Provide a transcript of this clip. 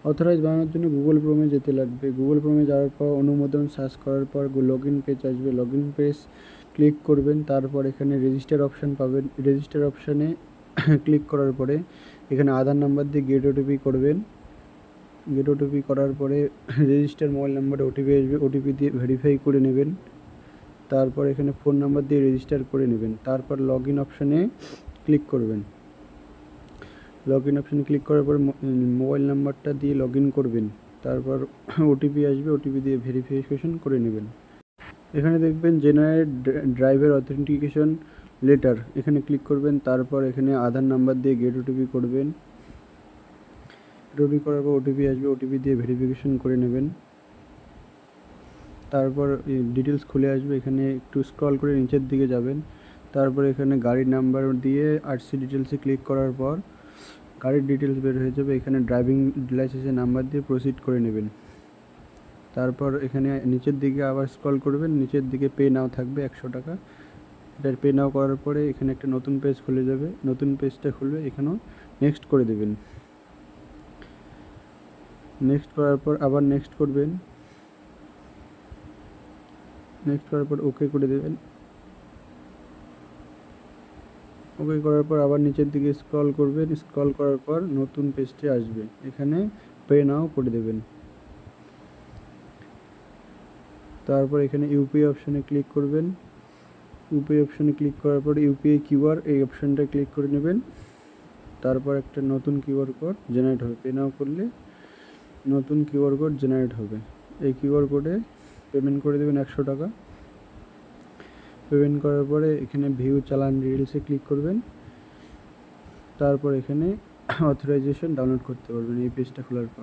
Authorize বানানোর জন্য Google ক্রোমে যেতে লাগবে। গুগল ক্রোমে যাওয়ার পর অনুমোদন সার্চ করার পর লগ ইন পেজ আসবে, লগ ইন পেজ ক্লিক করবেন। তারপর এখানে রেজিস্টার অপশান পাবেন। রেজিস্টার অপশানে ক্লিক করার পরে এখানে আধার নাম্বার দিয়ে গেট ওটিপি করবেন। গেট ওটিপি করার পরে রেজিস্টার মোবাইল নাম্বারে ওটিপি আসবে, ওটিপি দিয়ে ভেরিফাই করে নেবেন। তারপর এখানে ফোন নাম্বার দিয়ে রেজিস্টার করে নেবেন। তারপর লগ ইন অপশানে ক্লিক করবেন। লগ ইন অপশানে ক্লিক করার পর মোবাইল নাম্বারটা দিয়ে লগ ইন করবেন। তারপর ওটিপি আসবে, ওটিপি দিয়ে ভেরিফিকেশন করে নেবেন। এখানে দেখবেন জেনারেট ড্রাইভার অথেন্টিকেশন লেটার, এখানে ক্লিক করবেন। তারপর এখানে আধার নাম্বার দিয়ে গেট ওটিপি করবেন। ওটিপি করার পর ওটিপি আসবে, ওটিপি দিয়ে ভেরিফিকেশন করে নেবেন। তারপর ডিটেলস খুলে আসবে, এখানে একটু স্ক্রল করে নিচের দিকে যাবেন। তারপর এখানে গাড়ির নাম্বার দিয়ে আরসি ডিটেলসে ক্লিক করার পর গাড়ির ডিটেলস বের হয়ে যাবে। এখানে ড্রাইভিং লাইসেন্সের নাম্বার দিয়ে প্রসিড করে নেবেন। তারপর এখানে নিচের দিকে আবার স্ক্রল করবেন, নিচের দিকে পে নাও থাকবে 100 টাকা। এটা পে নাও করার পরে এখানে একটা নতুন পেজ খুলে যাবে, নতুন পেজটা খুলবে, এখানেও নেক্সট করে দেবেন। নেক্সট করার পর আবার নেক্সট করবেন, নেক্সট করার পর ওকে করে দেবেন। ওকে করার পর আবার নিচের দিকে স্ক্রল করবেন, স্ক্রল করার পর নতুন পেজটি আসবে, এখানে পে নাও করে দেবেন। তারপর এখানে ইউপিআই অপশানে ক্লিক করবেন। ইউপিআই অপশানে ক্লিক করার পর ইউপিআই কিউআর এই অপশানটা ক্লিক করে নেবেন। তারপর একটা নতুন কিউআর কোড জেনারেট হবে, পে নাও করলে নতুন কিউআর কোড জেনারেট হবে। এই কিউআর কোডে পেমেন্ট করে দেবেন 100 টাকা। পেমেন্ট করার পরে এখানে ভিউ চালান ডিটেলসে ক্লিক করবেন। তারপর এখানে অথরাইজেশন ডাউনলোড করতে পারবেন এই পেজটা খোলার পর।